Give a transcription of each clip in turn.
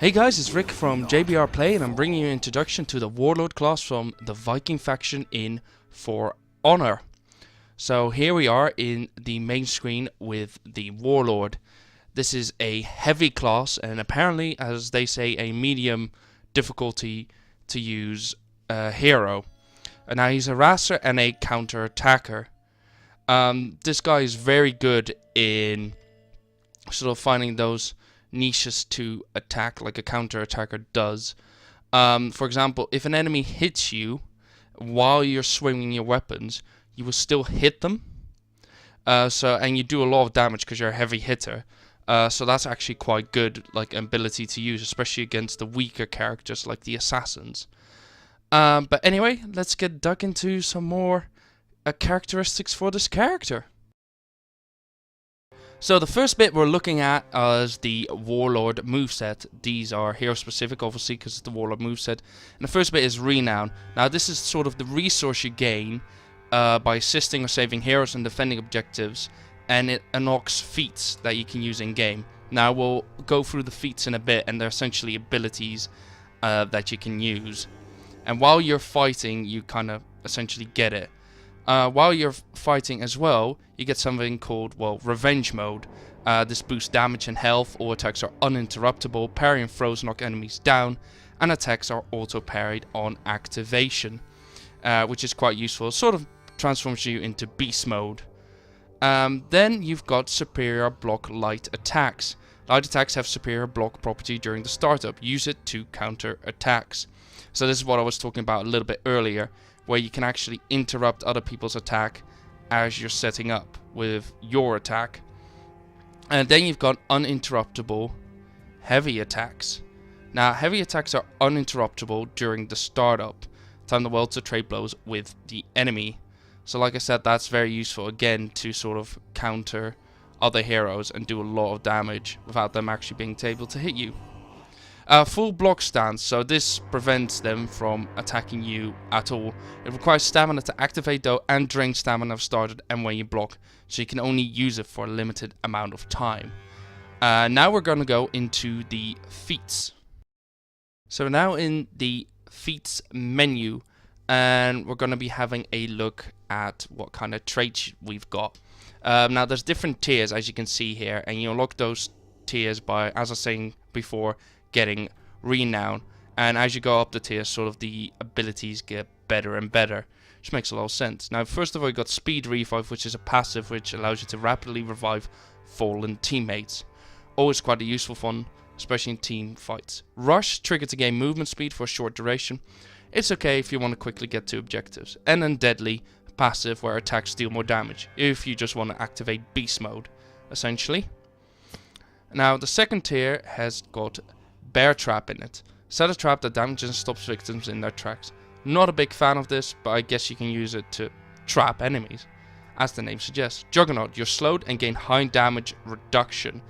Hey guys, it's Rick from JBR Play, and I'm bringing you an introduction to the Warlord class from the Viking faction in For Honor. So here we are in the main screen with the Warlord. This is a heavy class and apparently, as they say, a medium difficulty to use hero. And now he's a harasser and a counter-attacker. This guy is very good in sort of finding those niches to attack like a counter-attacker does. For example, if an enemy hits you while you're swinging your weapons, you will still hit them. And you do a lot of damage because you're a heavy hitter. So that's actually quite good, like, ability to use, especially against the weaker characters like the assassins. But anyway, let's get dug into some more characteristics for this character. So the first bit we're looking at is the Warlord moveset. These are hero specific, obviously, because it's the Warlord moveset. And the first bit is Renown. Now this is sort of the resource you gain by assisting or saving heroes and defending objectives. And it unlocks feats that you can use in game. Now we'll go through the feats in a bit, and they're essentially abilities that you can use. And while you're fighting, you kind of essentially get it. While you're fighting as well, you get something called, well, Revenge Mode. This boosts damage and health. All attacks are uninterruptible. Parry and throws knock enemies down. And attacks are auto-parried on activation. Which is quite useful. It sort of transforms you into Beast Mode. Then you've got Superior Block Light Attacks. Light attacks have superior block property during the startup. Use it to counter attacks. So this is what I was talking about a little bit earlier, where you can actually interrupt other people's attack as you're setting up with your attack. And then you've got uninterruptible heavy attacks. Now, heavy attacks are uninterruptible during the startup. Time the world to trade blows with the enemy. So like I said, that's very useful, again, to sort of counter other heroes and do a lot of damage without them actually being able to hit you. Full block stance, so this prevents them from attacking you at all. It requires stamina to activate though, and drain stamina if started and when you block, so you can only use it for a limited amount of time. Now we're going to go into the feats. So now in the feats menu, and we're going to be having a look at what kind of traits we've got. Now there's different tiers, as you can see here, and you unlock those tiers by, as I was saying before, getting Renown. And as you go up the tiers, sort of the abilities get better and better, which makes a lot of sense. Now first of all, you got Speed Revive, which is a passive which allows you to rapidly revive fallen teammates. Always quite a useful one, especially in team fights. Rush, trigger to gain movement speed for a short duration. It's okay if you want to quickly get to objectives. And then Deadly, passive, where attacks deal more damage if you just want to activate Beast Mode, essentially. Now the second tier has got Bear Trap in it. Set a trap that damages and stops victims in their tracks. Not a big fan of this, but I guess you can use it to trap enemies, as the name suggests. Juggernaut, you're slowed and gain high damage reduction.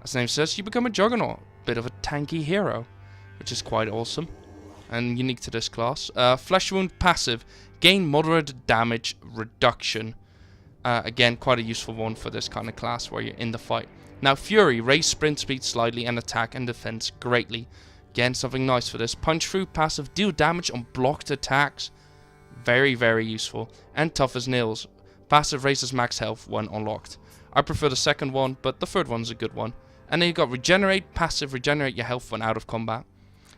As the name says, you become a Juggernaut, bit of a tanky hero, which is quite awesome and unique to this class. Flesh Wound passive, gain moderate damage reduction. Again, quite a useful one for this kind of class where you're in the fight. Now Fury, raise sprint speed slightly and attack and defense greatly. Again, something nice for this. Punch Through passive, deal damage on blocked attacks. Very, very useful. And Tough as Nails, passive raises max health when unlocked. I prefer the second one, but the third one's a good one. And then you got Regenerate, passive, regenerate your health when out of combat.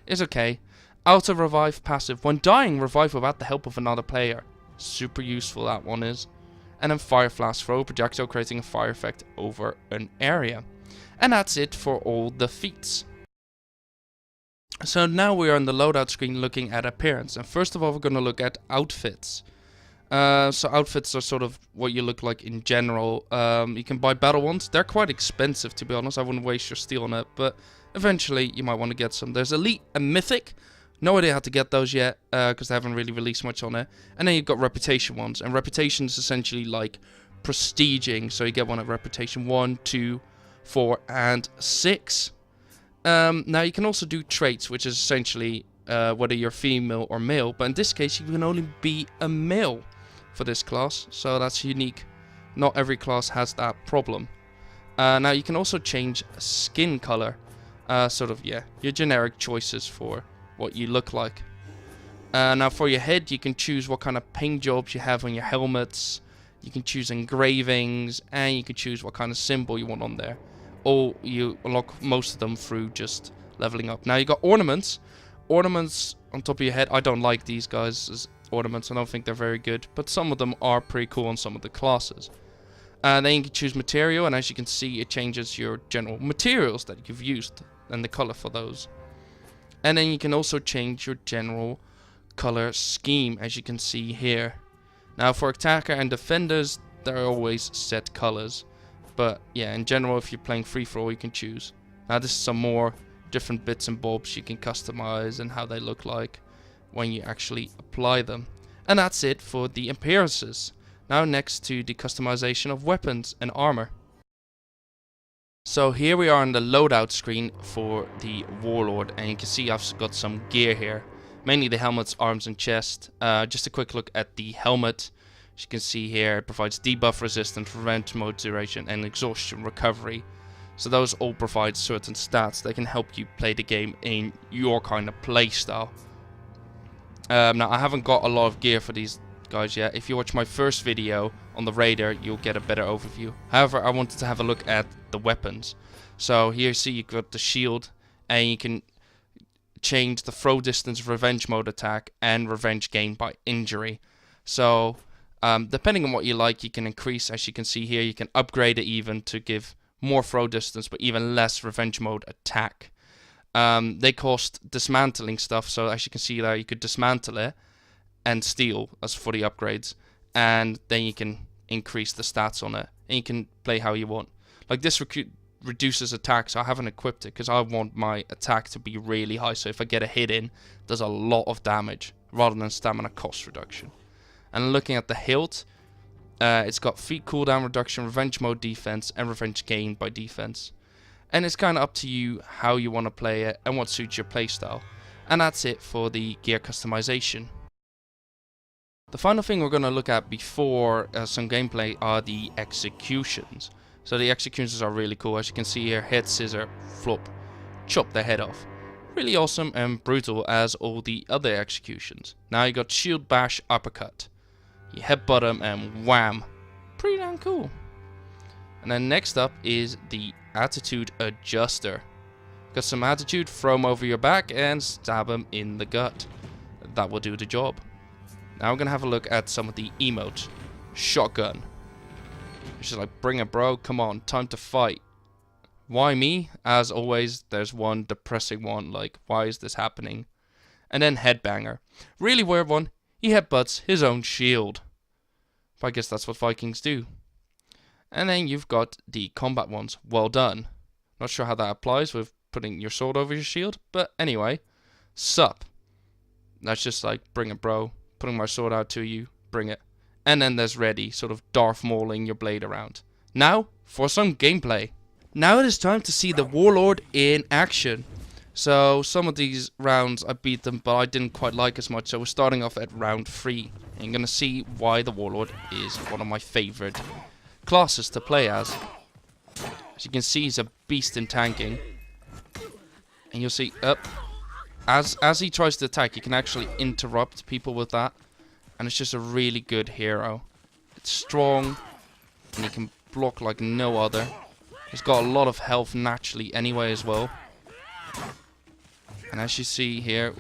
Is okay. Auto Revive passive, when dying, revive without the help of another player. Super useful, that one is. And then Fire Flash, throw a projectile creating a fire effect over an area. And that's it for all the feats. So now we are on the loadout screen looking at appearance. And first of all, we're going to look at outfits. So outfits are sort of what you look like in general. You can buy battle ones. They're quite expensive, to be honest. I wouldn't waste your steel on it, but eventually you might want to get some. There's Elite and Mythic. No idea how to get those yet, because they haven't really released much on it. And then you've got Reputation ones, and Reputation is essentially like prestiging, so you get one at Reputation 1, 2, 4, and 6. Now you can also do traits, which is essentially whether you're female or male, but in this case you can only be a male for this class, so that's unique. Not every class has that problem. Now you can also change skin color. Sort of, yeah, your generic choices for what you look like. Now for your head, you can choose what kind of paint jobs you have on your helmets. You can choose engravings, and you can choose what kind of symbol you want on there. Or you unlock most of them through just leveling up. Now you got ornaments. Ornaments on top of your head. I don't like these guys as ornaments. I don't think they're very good. But some of them are pretty cool on some of the classes. Then you can choose material, and as you can see, it changes your general materials that you've used and the color for those. And then you can also change your general color scheme, as you can see here. Now for attacker and defenders, there are always set colors, but yeah, in general, if you're playing free for all, you can choose. Now this is some more different bits and bobs you can customize and how they look like when you actually apply them. And that's it for the appearances. Now next to the customization of weapons and armor. So here we are on the loadout screen for the Warlord, and you can see I've got some gear here. Mainly the helmets, arms and chest. Just a quick look at the helmet. As you can see here, it provides debuff resistance, revenge mode duration, and exhaustion recovery. So those all provide certain stats that can help you play the game in your kind of play style. Now I haven't got a lot of gear for these guys yet. If you watch my first video on the Raider, you'll get a better overview. However, I wanted to have a look at the weapons. So here you see you've got the shield, and you can change the throw distance, revenge mode attack, and revenge gain by injury. So depending on what you like, you can increase. As you can see here, you can upgrade it even to give more throw distance but even less revenge mode attack. They cost dismantling stuff, so as you can see there, you could dismantle it and steal as for the upgrades, and then you can increase the stats on it, and you can play how you want. Like this reduces attack, so I haven't equipped it because I want my attack to be really high, so if I get a hit in, it does a lot of damage rather than stamina cost reduction. And looking at the hilt, it's got feat cooldown reduction, revenge mode defense, and revenge gain by defense. And it's kind of up to you how you want to play it and what suits your playstyle. And that's it for the gear customization. The final thing we're going to look at before some gameplay are the executions. So the executions are really cool. As you can see here, hit, scissor, flop, chop their head off. Really awesome and brutal as all the other executions. Now you got shield, bash, uppercut. You headbutt them and wham. Pretty damn cool. And then next up is the attitude adjuster. Got some attitude, throw them over your back and stab them in the gut. That will do the job. Now we're going to have a look at some of the emotes. Shotgun. It's just like, bring it bro, come on, time to fight. Why me? As always, there's one depressing one, like, why is this happening? And then headbanger. Really weird one, he headbutts his own shield. But I guess that's what Vikings do. And then you've got the combat ones, well done. Not sure how that applies with putting your sword over your shield, but anyway. Sup. That's just like, bring it bro, putting my sword out to you, bring it. And then there's ready, sort of Darth Mauling your blade around. Now, for some gameplay. Now it is time to see the Warlord in action. So, some of these rounds I beat them, but I didn't quite like as much. So we're starting off at round 3. And you're going to see why the Warlord is one of my favorite classes to play as. As you can see, he's a beast in tanking. And you'll see, as he tries to attack, you can actually interrupt people with that. And it's just a really good hero. It's strong, and he can block like no other. He's got a lot of health naturally anyway as well. And as you see here,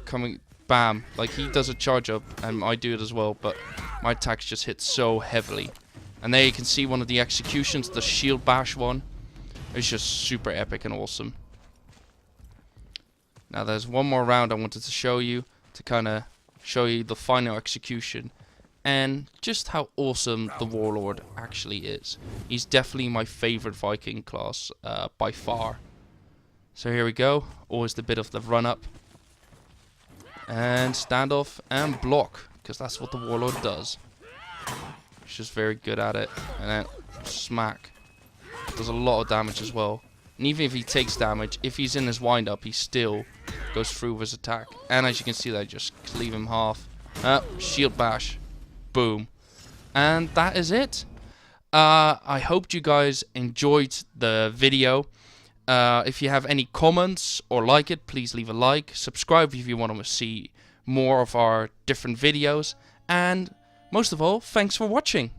coming, bam, like he does a charge up, and I do it as well, but my attacks just hit so heavily. And there you can see one of the executions, the shield bash one. It's just super epic and awesome. Now there's one more round I wanted to show you to kind of show you the final execution and just how awesome the Warlord actually is. He's definitely my favorite Viking class by far. So here we go, always the bit of the run up and standoff and block, because that's what the Warlord does. He's just very good at it. And then smack, does a lot of damage as well. And even if he takes damage, if he's in his wind up, he still goes through with his attack. And as you can see, they just cleave him half. Shield bash. Boom. And that is it. I hoped you guys enjoyed the video. If you have any comments or like it, please leave a like. Subscribe if you want to see more of our different videos. And most of all, thanks for watching.